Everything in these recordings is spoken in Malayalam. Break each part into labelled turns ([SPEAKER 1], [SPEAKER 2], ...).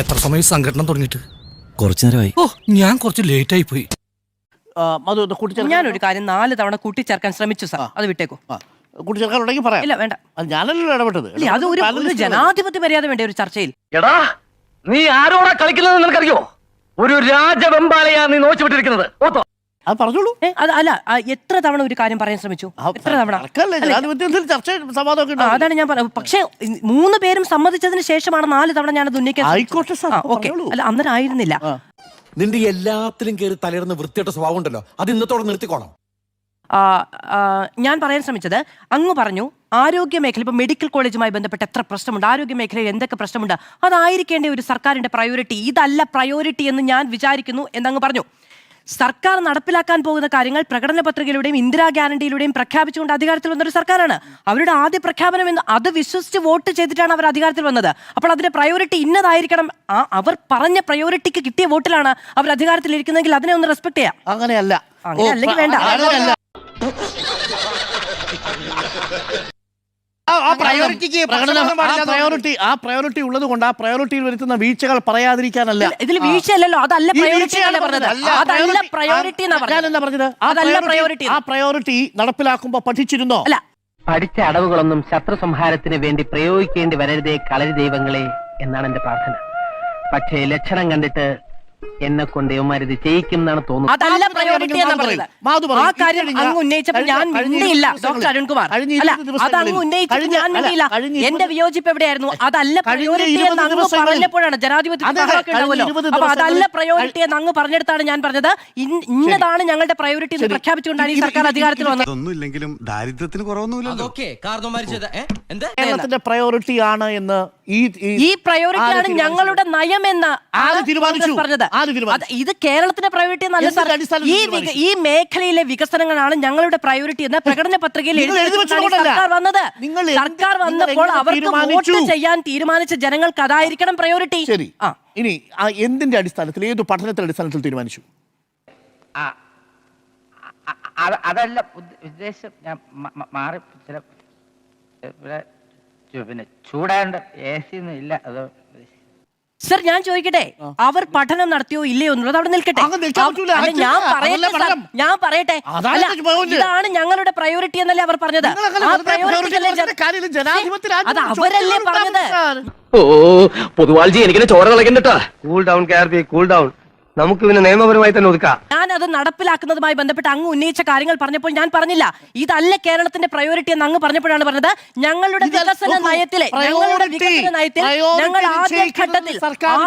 [SPEAKER 1] എത്ര സമയം സംഘടന തുടങ്ങിയിട്ട്?
[SPEAKER 2] കുറച്ചു നേരമായി.
[SPEAKER 1] ഓ, ഞാൻ കുറച്ച് ലേറ്റ് ആയി പോയി.
[SPEAKER 3] ഞാനൊരു കാര്യം 4 തവണ കൂട്ടിച്ചേർക്കാൻ ശ്രമിച്ചു സാർ, അത് വിട്ടേക്കോ.
[SPEAKER 4] കൂട്ടിച്ചേർക്കാനുണ്ടെങ്കിൽ പറയാം.
[SPEAKER 3] ഇല്ല, വേണ്ട.
[SPEAKER 4] ഞാനല്ലോ ഇടപെട്ടത്.
[SPEAKER 3] അത് ഒരു ജനാധിപത്യ മര്യാദ വേണ്ട ഒരു ചർച്ചയിൽ.
[SPEAKER 5] എടാ, നീ ആരോടാ കളിക്കുന്നത് നിനക്കറിയോ? ഒരു രാജവെമ്പാലയാ നീ നോച്ചുവിട്ടിരിക്കുന്നത്.
[SPEAKER 4] അത് പറഞ്ഞോളൂ.
[SPEAKER 3] അല്ല, എത്ര തവണ ഒരു കാര്യം പറയാൻ ശ്രമിച്ചു? എത്ര തവണ? അതാണ് ഞാൻ പറഞ്ഞത്. പക്ഷേ 3 പേരും സമ്മതിച്ചതിന് ശേഷമാണ് 4 തവണ ഞാനത് ഉന്നയിക്കാൻ.
[SPEAKER 4] ആയിക്കോട്ടെ സാർ.
[SPEAKER 3] അല്ല, അന്നേരം ആയിരുന്നില്ല.
[SPEAKER 2] നിന്റെ എല്ലാത്തിലും കയറി തലയിടുന്ന വൃത്തിയായിട്ട സ്വഭാവം ഉണ്ടല്ലോ, അത് ഇന്നത്തോടെ നിർത്തിക്കോണം.
[SPEAKER 3] ഞാൻ പറയാൻ ശ്രമിച്ചത്, അങ്ങ് പറഞ്ഞു ആരോഗ്യ മേഖല, ഇപ്പൊ മെഡിക്കൽ കോളേജുമായി ബന്ധപ്പെട്ട് എത്ര പ്രശ്നമുണ്ട്, ആരോഗ്യ മേഖലയിൽ എന്തൊക്കെ പ്രശ്നമുണ്ട്, അതായിരിക്കേണ്ട ഒരു സർക്കാരിന്റെ പ്രയോറിറ്റി. ഇതല്ല പ്രയോറിറ്റി എന്ന് ഞാൻ വിചാരിക്കുന്നു എന്നങ്ങ് പറഞ്ഞു. സർക്കാർ നടപ്പിലാക്കാൻ പോകുന്ന കാര്യങ്ങൾ പ്രകടന പത്രികയിലൂടെയും ഇന്ദിരാ ഗ്യാരണ്ടിയിലൂടെയും പ്രഖ്യാപിച്ചുകൊണ്ട് അധികാരത്തിൽ വന്നൊരു സർക്കാരാണ്. അവരുടെ ആദ്യ പ്രഖ്യാപനം എന്ന് അത് വിശ്വസിച്ച് വോട്ട് ചെയ്തിട്ടാണ് അവർ അധികാരത്തിൽ വന്നത്. അപ്പോൾ അതിന്റെ പ്രയോറിറ്റി ഇന്നതായിരിക്കണം. അവർ പറഞ്ഞ പ്രയോറിറ്റിക്ക് കിട്ടിയ വോട്ടിലാണ് അവർ അധികാരത്തിൽ ഇരിക്കുന്നതെങ്കിൽ അതിനെ ഒന്ന് റെസ്പെക്ട് ചെയ്യാം.
[SPEAKER 4] അങ്ങനെയല്ല,
[SPEAKER 3] അല്ലെങ്കിൽ വേണ്ട.
[SPEAKER 4] പ്രയോറിറ്റി ഉള്ളത് കൊണ്ട് ആ പ്രയോറിറ്റിയിൽ വരുത്തുന്ന വീഴ്ചകൾ പറയാതിരിക്കാനല്ല.
[SPEAKER 3] ഇതിൽ വീഴ്ചയല്ലല്ലോ, അതല്ല പ്രയോറിറ്റി പറഞ്ഞത്. അതല്ല പ്രയോറിറ്റി പറഞ്ഞത്. അതല്ല പ്രയോറിറ്റി.
[SPEAKER 4] ആ പ്രയോറിറ്റി നടപ്പിലാക്കുമ്പോ പഠിച്ചിരുന്നോ?
[SPEAKER 3] അല്ല,
[SPEAKER 5] പഠിച്ച അടവുകളൊന്നും ശത്രു സംഹാരത്തിന് വേണ്ടി പ്രയോഗിക്കേണ്ടി വരരുതേ കളരി ദൈവങ്ങളെ എന്നാണ് എന്റെ പ്രാർത്ഥന. പക്ഷേ ലക്ഷണം കണ്ടിട്ട് എന്നെ കൊണ്ട് യവന്മാരിത് ചെയ്യിക്കും എന്നാണ് തോന്നുന്നത്.
[SPEAKER 3] അതല്ല പ്രയോറിറ്റി എന്നാ പറഞ്ഞത്. ആ കാര്യം അങ്ങ് ഉന്നയിച്ചപ്പോൾ ഞാൻ മിണ്ടിയില്ല, ഡോക്ടർ അരുൺകുമാർ. അല്ല, അത് അങ്ങ് ഉന്നയിച്ചപ്പോൾ ഞാൻ മിണ്ടിയില്ല. എന്റെ വിയോജിപ്പ് എവിടെയായിരുന്നു? അതല്ല പ്രയോറിറ്റി എന്ന് അങ്ങ് പറഞ്ഞപ്പോഴാണ് ജനാധിപത്യത്തിൽ ഉണ്ടാവുമല്ലോ. അപ്പൊ അതല്ല പ്രയോറിറ്റി എന്ന് അങ്ങ് പറഞ്ഞെടുത്താണ് ഞാൻ പറഞ്ഞത് ഇന്നതാണ് ഞങ്ങളുടെ പ്രയോറിറ്റി എന്ന് പ്രഖ്യാപിച്ചുകൊണ്ടാണ് ഈ സർക്കാർ അധികാരത്തിൽ വന്നത്.
[SPEAKER 6] ഒന്നുമില്ലെങ്കിലും ദാരിദ്ര്യത്തിന് കുറവൊന്നുമില്ലല്ലോ.
[SPEAKER 4] കേരളത്തിന്റെ പ്രയോറിറ്റി ആണ് എന്ന്
[SPEAKER 3] ഈ പ്രയോറിറ്റിയാണ് ഞങ്ങളുടെ നയമെന്ന് പറഞ്ഞത്. ഇത് കേരളത്തിന്റെ പ്രയോറിറ്റി എന്നല്ല സാർ. ഈ മേഖലയിലെ വികസനങ്ങളാണ് ഞങ്ങളുടെ പ്രയോറിറ്റി എന്ന് പ്രകടന പത്രികയിൽ സർക്കാർ വന്നത്. സർക്കാർ വന്നപ്പോൾ അവർക്ക് വോട്ട് ചെയ്യാൻ തീരുമാനിച്ച ജനങ്ങൾക്ക് അതായിരിക്കണം പ്രയോറിറ്റി.
[SPEAKER 4] ശരി. ഇനി എന്തിന്റെ അടിസ്ഥാനത്തിൽ, ഏത് പഠനത്തിന്റെ അടിസ്ഥാനത്തിൽ തീരുമാനിച്ചു?
[SPEAKER 5] അതല്ല ഉദ്ദേശം. ഞാൻ മാറി പിന്നെ ചൂടാണ്ട് AC ഒന്നും ഇല്ല. അത്
[SPEAKER 3] സർ, ഞാൻ ചോദിക്കട്ടെ, അവർ പഠനം നടത്തിയോ ഇല്ലയോ എന്നുള്ളത് അവിടെ നിൽക്കട്ടെ. ഞാൻ പറയട്ടെ, ഇതാണ് ഞങ്ങളുടെ പ്രയോറിറ്റി എന്നല്ലേ അവർ പറഞ്ഞത്. അത് അവരല്ലേ പറഞ്ഞത്.
[SPEAKER 5] പൊതുവാൾജി എനിക്കിനെ ചോര കളക്കണ്ടട്ടാ. Cool down KRP, cool down. നമുക്ക് പിന്നെ നിയമപരമായി തന്നെ ഒതുക്കാം.
[SPEAKER 3] ഞാൻ അത് നടപ്പിലാക്കുന്നതുമായി ബന്ധപ്പെട്ട് അങ്ങ് ഉന്നയിച്ച കാര്യങ്ങൾ പറഞ്ഞപ്പോൾ ഞാൻ പറഞ്ഞില്ല ഇതല്ല കേരളത്തിന്റെ പ്രയോറിറ്റി എന്ന് അങ്ങ് പറഞ്ഞപ്പോഴാണ് പറഞ്ഞത് ഞങ്ങളുടെ വികസന നയത്തിൽ ഞങ്ങൾ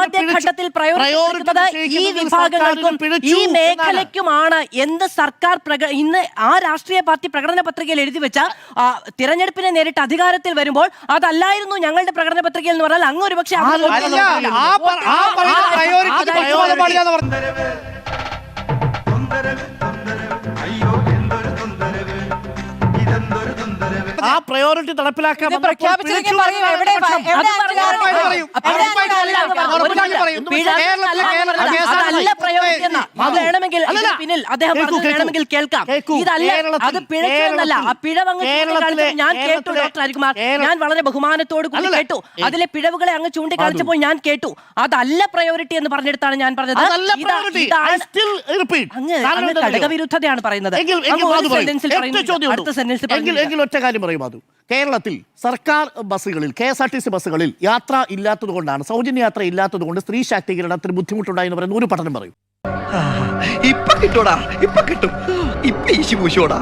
[SPEAKER 3] ആദ്യഘട്ടത്തിൽ പ്രയോറിക്കുന്നത് ഈ വിഭാഗങ്ങൾക്കും ഈ മേഖലയ്ക്കുമാണ്. എന്ത് സർക്കാർ ഇന്ന് ആ രാഷ്ട്രീയ പാർട്ടി പ്രകടന പത്രികയിൽ എഴുതി വെച്ച തിരഞ്ഞെടുപ്പിനെ നേരിട്ട് അധികാരത്തിൽ വരുമ്പോൾ അതല്ലായിരുന്നു ഞങ്ങളുടെ പ്രകടന പത്രികയിൽ എന്ന് പറഞ്ഞാൽ അങ്ങ് ഒരു പക്ഷേ
[SPEAKER 4] ആ പ്രയോറിറ്റി നടപ്പിലാക്കാൻ
[SPEAKER 3] പിന്നിൽ അദ്ദേഹം വേണമെങ്കിൽ കേൾക്കാം. അത് പിഴച്ചെന്നല്ല. ആ പിഴവ് ഞാൻ കേട്ടു ഡോക്ടർ ഹരികുമാർ. ഞാൻ വളരെ ബഹുമാനത്തോട് കൂടി കേട്ടു. അതിലെ പിഴവുകളെ അങ്ങ് ചൂണ്ടിക്കാണിച്ചപ്പോൾ ഞാൻ കേട്ടു. അതല്ല പ്രയോറിറ്റി എന്ന് പറഞ്ഞെടുത്താണ് ഞാൻ പറഞ്ഞത്. അങ്ങ് ഘടകവിരുദ്ധതയാണ് പറയുന്നത്.
[SPEAKER 4] ഒറ്റ കാര്യം പറയും മാധു, കേരളത്തിൽ സർക്കാർ ബസ്സുകളിൽ KSRTC ബസ്സുകളിൽ യാത്ര ഇല്ലാത്തത് കൊണ്ടാണ്, സൗജന്യ യാത്ര ഇല്ലാത്തത് കൊണ്ട് സ്ത്രീ ശാക്തീകരണത്തിന് ബുദ്ധിമുട്ടുണ്ടായി എന്ന് പറയുന്ന ഒരു പഠനം പറയും.
[SPEAKER 6] ഇപ്പൊ കിട്ടൂടാ, ഇപ്പൊ കിട്ടും, ഇപ്പൊ ഈശി പൂശോടാ.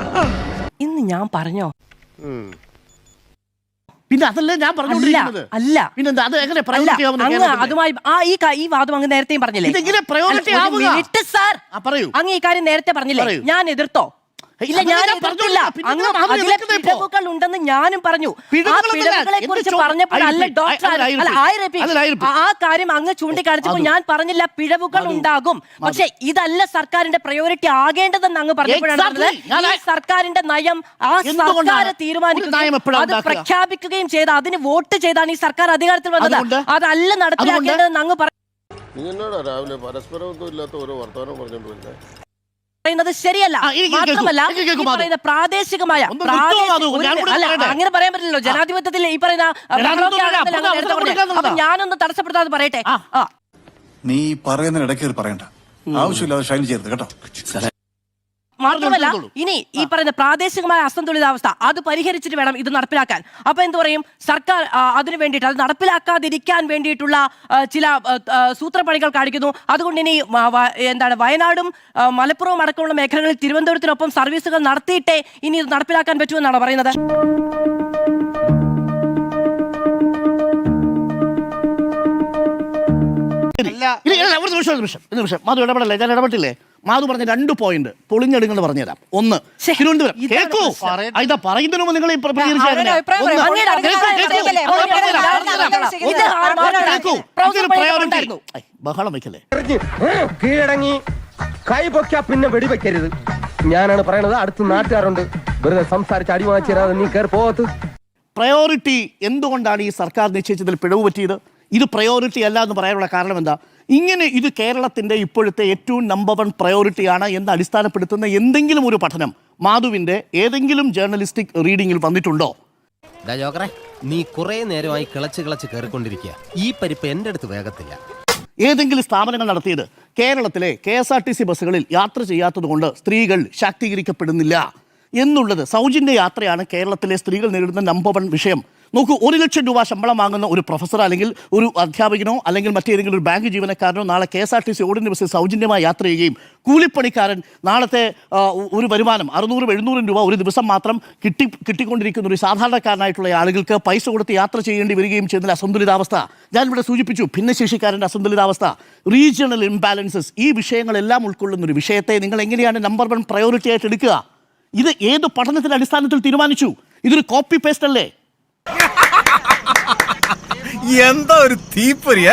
[SPEAKER 3] ഇന്ന് ഞാൻ പറഞ്ഞോ?
[SPEAKER 4] പിന്നെ അതല്ലേ ഞാൻ പറഞ്ഞുകൊണ്ടിരിക്കുന്നത്.
[SPEAKER 3] അല്ല,
[SPEAKER 4] പിന്നെ അത് എങ്ങനെ
[SPEAKER 3] അതുമായി ഈ വാദം അങ്ങ് നേരത്തെയും പറഞ്ഞില്ലേ? അങ്ങ് ഈ കാര്യം നേരത്തെ പറഞ്ഞില്ലേ? ഞാൻ എതിർത്തോ? ഇല്ല, ഞാൻ എതിർത്തില്ല. അതിലെ പിഴവുകൾ ഉണ്ടെന്ന് ഞാനും പറഞ്ഞു. ആ പിഴവുകളെ കുറിച്ച് പറഞ്ഞപ്പോഴല്ല ഡോക്ടർ ആ കാര്യം അങ്ങ് ചൂണ്ടിക്കാണിച്ചപ്പോൾ ഞാൻ പറഞ്ഞില്ല പിഴവുകൾ ഉണ്ടാകും, പക്ഷെ ഇതല്ല സർക്കാരിന്റെ പ്രയോറിറ്റി ആകേണ്ടതെന്ന് അങ്ങ് പറഞ്ഞപ്പോഴാണ് ഈ സർക്കാരിന്റെ നയം ആ സർക്കാർ തീരുമാനിക്കുകയും അത് പ്രഖ്യാപിക്കുകയും ചെയ്ത് അതിന് വോട്ട് ചെയ്താണ് ഈ സർക്കാർ അധികാരത്തിൽ വന്നത്. അതല്ല നടപ്പിലാക്കേണ്ടതെന്ന് അങ്ങ് പറഞ്ഞു.
[SPEAKER 7] രാവിലെ പരസ്പരമൊന്നും ഇല്ലാത്ത ഓരോ വർത്തമാനം പറഞ്ഞുകൊണ്ടിരുന്നത്.
[SPEAKER 3] പറയുന്നത് ശരിയല്ല. മാത്രമല്ല ഈ പറയുന്ന പ്രാദേശികമായ അങ്ങനെ പറയാൻ പറ്റില്ലല്ലോ ജനാധിപത്യത്തിൽ. ഈ പറയുന്ന അപ്പൊ ഞാനൊന്ന് തടസ്സപ്പെടുത്താതെ പറയട്ടെ.
[SPEAKER 7] നീ പറയുന്ന ഇടയ്ക്ക് പറയണ്ട, ആവശ്യമില്ലാതെ ഷൈൻ ചെയ്യരുത് കേട്ടോ.
[SPEAKER 3] മാത്രമല്ല ഇനി ഈ പറയുന്ന പ്രാദേശികമായ അസന്തുലിതാവസ്ഥ അത് പരിഹരിച്ചിട്ട് വേണം ഇത് നടപ്പിലാക്കാൻ. അപ്പൊ എന്ത് പറയും, സർക്കാർ അതിനു വേണ്ടിയിട്ട് അത് നടപ്പിലാക്കാതിരിക്കാൻ വേണ്ടിയിട്ടുള്ള ചില സൂത്രപ്പണികൾ കാണിക്കുന്നു. അതുകൊണ്ട് ഇനി എന്താണ് വയനാടും മലപ്പുറവും അടക്കമുള്ള മേഖലകളിൽ തിരുവനന്തപുരത്തിനൊപ്പം സർവീസുകൾ നടത്തിയിട്ടേ ഇനി ഇത് നടപ്പിലാക്കാൻ പറ്റുമെന്നാണ് പറയുന്നത്.
[SPEAKER 4] മാധു ഇടപെടല്ലേ, ഞാൻ ഇടപെട്ടില്ലേ? മാധു പറഞ്ഞ 2 പോയിന്റ് പൊളിഞ്ഞെടുങ്ങൾ പറഞ്ഞുതരാം. ഒന്ന്, തിരുവനന്തപുരം കേൾക്കൂ, ഇതാ പറയുന്നതിന് മുമ്പ് നിങ്ങൾ ബഹളം വയ്ക്കല്ലേ.
[SPEAKER 8] കീഴടങ്ങി കൈ പൊക്കാ പിന്നെ വെടിവെക്കരുത്. ഞാനാണ് പറയണത്, അടുത്ത നാട്ടുകാരുണ്ട്. വെറുതെ സംസാരിച്ച് അടി വാങ്ങിച്ചേരാതെ നീ കയറി പോകത്ത്.
[SPEAKER 4] പ്രയോറിറ്റി എന്തുകൊണ്ടാണ് ഈ സർക്കാർ നിശ്ചയിച്ചതിൽ പിഴവ് പറ്റിയത്? ഇത് പ്രയോറിറ്റി അല്ല എന്ന് പറയാനുള്ള കാരണം എന്താ? ഇങ്ങനെ ഇത് കേരളത്തിൻ്റെ ഇപ്പോഴത്തെ ഏറ്റവും നമ്പർ 1 പ്രയോറിറ്റിയാണ് എന്ന് അടിസ്ഥാനപ്പെടുത്തുന്ന എന്തെങ്കിലും ഒരു പഠനം മാധുവിൻ്റെ ഏതെങ്കിലും ജേർണലിസ്റ്റിക് റീഡിങ്ങിൽ വന്നിട്ടുണ്ടോ?
[SPEAKER 9] നീ കുറെ നേരമായി കിളച്ച് കയറിക്കൊണ്ടിരിക്കുക. ഈ പരിപ്പ് എൻ്റെ അടുത്ത് വേഗത്തില്ല.
[SPEAKER 4] ഏതെങ്കിലും സ്ഥാപനങ്ങൾ നടത്തിയത് കേരളത്തിലെ KSRTC ബസ്സുകളിൽ യാത്ര ചെയ്യാത്തത് കൊണ്ട് സ്ത്രീകൾ ശാക്തീകരിക്കപ്പെടുന്നില്ല എന്നുള്ളത്. സൗജന്യ യാത്രയാണ് കേരളത്തിലെ സ്ത്രീകൾ നേരിടുന്ന നമ്പർ 1 വിഷയം. നോക്കൂ, 1 ലക്ഷം രൂപ ശമ്പളം വാങ്ങുന്ന ഒരു പ്രൊഫസർ അല്ലെങ്കിൽ ഒരു അധ്യാപകനോ അല്ലെങ്കിൽ മറ്റേതെങ്കിലും ഒരു ബാങ്ക് ജീവനക്കാരനോ നാളെ KSRTC ഓടുന്ന ബസ്സിൽ സൗജന്യമായി യാത്ര ചെയ്യുകയും കൂലിപ്പണിക്കാരൻ നാളത്തെ ഒരു വരുമാനം 600-700 രൂപ ഒരു ദിവസം മാത്രം കിട്ടിക്കൊണ്ടിരിക്കുന്ന ഒരു സാധാരണക്കാരനായിട്ടുള്ള ആളുകൾക്ക് പൈസ കൊടുത്ത് യാത്ര ചെയ്യേണ്ടി വരികയും ചെയ്യുന്ന അസന്തുലിതാവസ്ഥ ഞാനിവിടെ സൂചിപ്പിച്ചു. ഭിന്നശേഷിക്കാരൻ്റെ അസന്തുലിതാവസ്ഥ, റീജിയണൽ ഇംബാലൻസസ്, ഈ വിഷയങ്ങളെല്ലാം ഉൾക്കൊള്ളുന്ന ഒരു വിഷയത്തെ നിങ്ങൾ എങ്ങനെയാണ് നമ്പർ 1 പ്രയോറിറ്റി ആയിട്ട് എടുക്കുക? ഇത് ഏത് പഠനത്തിൻ്റെ അടിസ്ഥാനത്തിൽ തീരുമാനിച്ചു? ഇതൊരു കോപ്പി പേസ്റ്റ് അല്ലേ?
[SPEAKER 10] എന്താ ഒരു തീപ്പൊരിയ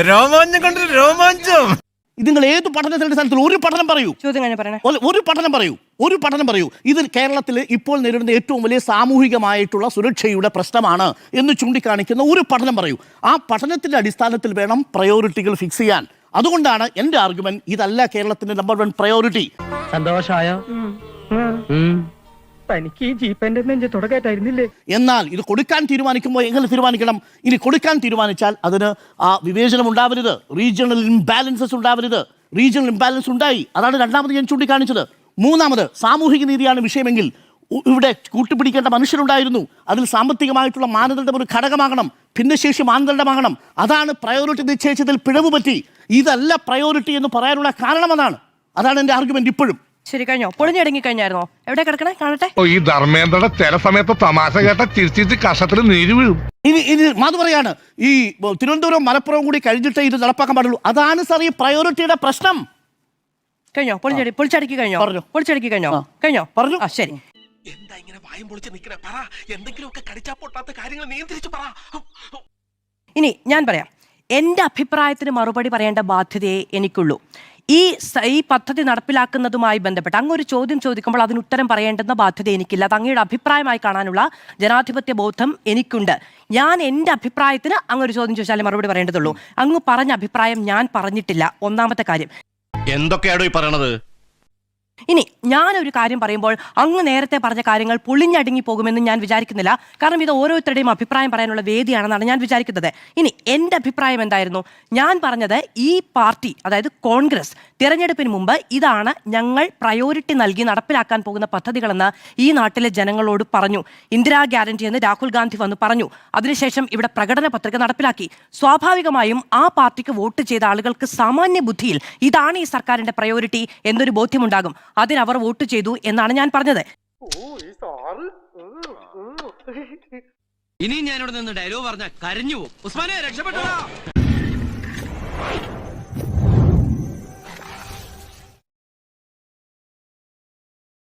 [SPEAKER 10] രോമാഞ്ചം കൊണ്ട് രോമാഞ്ചം.
[SPEAKER 4] ഇത് നിങ്ങൾ ഏത് പഠനത്തിന്റെ അടിസ്ഥാനത്തിൽ ഒരു പഠനം പറയൂ, ഒരു പഠനം പറയൂ. ഇത് കേരളത്തിൽ ഇപ്പോൾ നേരിടുന്ന ഏറ്റവും വലിയ സാമൂഹികമായിട്ടുള്ള സുരക്ഷയുടെ പ്രശ്നമാണ് എന്ന് ചൂണ്ടിക്കാണിക്കുന്ന ഒരു പഠനം പറയൂ. ആ പഠനത്തിന്റെ അടിസ്ഥാനത്തിൽ വേണം പ്രയോറിറ്റികൾ ഫിക്സ് ചെയ്യാൻ. അതുകൊണ്ടാണ് എൻ്റെ ആർഗ്യുമെന്റ്, ഇതല്ല കേരളത്തിന്റെ നമ്പർ 1 പ്രയോറിറ്റി.
[SPEAKER 5] സന്തോഷായോ? തനിക്ക് ഈ ജീപ്പന്റെ നെഞ്ച് തുടക്കായിട്ടായിരുന്നില്ലേ?
[SPEAKER 4] എന്നാൽ ഇത് കൊടുക്കാൻ തീരുമാനിക്കുമ്പോൾ എങ്ങനെ തീരുമാനിക്കണം? ഇനി കൊടുക്കാൻ തീരുമാനിച്ചാൽ അതിന് ആ വിവേചനം ഉണ്ടാവരുത്, റീജിയണൽ ഇംബാലൻസസ് ഉണ്ടാവരുത്. റീജിയണൽ ഇംബാലൻസ് ഉണ്ടായി, അതാണ് രണ്ടാമത് ഞാൻ ചൂണ്ടിക്കാണിച്ചത്. മൂന്നാമത്, സാമൂഹിക നീതിയാണ് വിഷയമെങ്കിൽ ഇവിടെ കൂട്ടുപിടിക്കേണ്ട മനുഷ്യരുണ്ടായിരുന്നു. അതിൽ സാമ്പത്തികമായിട്ടുള്ള മാനദണ്ഡം ഒരു ഘടകമാകണം, ഭിന്നശേഷി മാനദണ്ഡമാകണം. അതാണ് പ്രയോറിറ്റി നിശ്ചയിച്ചതിൽ പിഴവ് പറ്റി. ഇതല്ല പ്രയോറിറ്റി എന്ന് പറയാനുള്ള കാരണം അതാണ് എൻ്റെ ആർഗ്യുമെന്റ്. ഇപ്പോഴും
[SPEAKER 3] ശരി, കഴിഞ്ഞോ? പൊളിഞ്ഞടങ്ങി കഴിഞ്ഞായിരുന്നോ? എവിടെ കിടക്കണേ, കാണട്ടെ.
[SPEAKER 10] ഈ ധർമ്മേന്ദ്രയുടെ ചില സമയത്ത് തമാശ കേട്ട ചിരിച്ചിട്ട് കഷത്തിൽ നീര് വീഴും.
[SPEAKER 4] ഇനി മാധു പറയാണ്, ഈ തിരുവനന്തപുരം മലപ്പുറം കൂടി കഴിഞ്ഞിട്ടേ ഇത് നടപ്പാക്കാൻ പാടുള്ളൂ. അതാണ് സാർ ഈ പ്രയോറിറ്റിയുടെ പ്രശ്നം.
[SPEAKER 3] കഴിഞ്ഞോ? പൊളിച്ചടക്കി കഴിഞ്ഞോ? പൊളിച്ചടക്കി കഴിഞ്ഞോ? കഴിഞ്ഞോ?
[SPEAKER 4] പറഞ്ഞു.
[SPEAKER 3] ശരി.
[SPEAKER 6] എന്താ ഇങ്ങനെ വായും പൊളിച്ച് നിൽക്കണേ? പറ, എന്തെങ്കിലുമൊക്കെ കടിച്ചാ പൊട്ടാത്ത കാര്യങ്ങൾ നിയന്ത്രിച്ചു പറ.
[SPEAKER 3] ഇനി ഞാൻ പറയാം, എൻ്റെ അഭിപ്രായത്തിന് മറുപടി പറയേണ്ട ബാധ്യതയെ എനിക്കുള്ളൂ. ഈ പദ്ധതി നടപ്പിലാക്കുന്നതുമായി ബന്ധപ്പെട്ട് അങ്ങൊരു ചോദ്യം ചോദിക്കുമ്പോൾ അതിന് ഉത്തരം പറയേണ്ടുന്ന ബാധ്യത എനിക്കില്ല. അത് അങ്ങയുടെ അഭിപ്രായമായി കാണാനുള്ള ജനാധിപത്യ ബോധം എനിക്കുണ്ട്. ഞാൻ എൻ്റെ അഭിപ്രായത്തിന് അങ്ങൊരു ചോദ്യം ചോദിച്ചാലേ മറുപടി പറയേണ്ടതുള്ളൂ. അങ്ങ് പറഞ്ഞ അഭിപ്രായം ഞാൻ പറഞ്ഞിട്ടില്ല. ഒന്നാമത്തെ കാര്യം.
[SPEAKER 9] എന്തൊക്കെയാണോ ഈ പറയണത്?
[SPEAKER 3] ഇനി ഞാനൊരു കാര്യം പറയുമ്പോൾ അങ്ങ് നേരത്തെ പറഞ്ഞ കാര്യങ്ങൾ പൊളിഞ്ഞടുങ്ങി പോകുമെന്ന് ഞാൻ വിചാരിക്കുന്നില്ല. കാരണം ഇത് ഓരോരുത്തരുടെയും അഭിപ്രായം പറയാനുള്ള വേദിയാണെന്നാണ് ഞാൻ വിചാരിക്കുന്നത്. ഇനി എൻ്റെ അഭിപ്രായം എന്തായിരുന്നു? ഞാൻ പറഞ്ഞത് ഈ പാർട്ടി, അതായത് കോൺഗ്രസ്, തിരഞ്ഞെടുപ്പിന് മുമ്പ് ഇതാണ് ഞങ്ങൾ പ്രയോറിറ്റി നൽകി നടപ്പിലാക്കാൻ പോകുന്ന പദ്ധതികളെന്ന് ഈ നാട്ടിലെ ജനങ്ങളോട് പറഞ്ഞു. ഇന്ദിരാ ഗ്യാരണ്ടി എന്ന് രാഹുൽ ഗാന്ധി വന്ന് പറഞ്ഞു. അതിനുശേഷം ഇവിടെ പ്രകടന പത്രിക നടപ്പിലാക്കി. സ്വാഭാവികമായും ആ പാർട്ടിക്ക് വോട്ട് ചെയ്ത ആളുകൾക്ക് സാമാന്യ ബുദ്ധിയിൽ ഇതാണ് ഈ സർക്കാരിന്റെ പ്രയോറിറ്റി എന്നൊരു ബോധ്യമുണ്ടാകും. അതിനവർ വോട്ട് ചെയ്തു എന്നാണ് ഞാൻ പറഞ്ഞത്.
[SPEAKER 6] ഇനി ഞാനിവിടെ നിന്ന് ഡയലോഗ് പറഞ്ഞ കരഞ്ഞു പോകും. ഉസ്മാനെ രക്ഷപ്പെട്ടോ.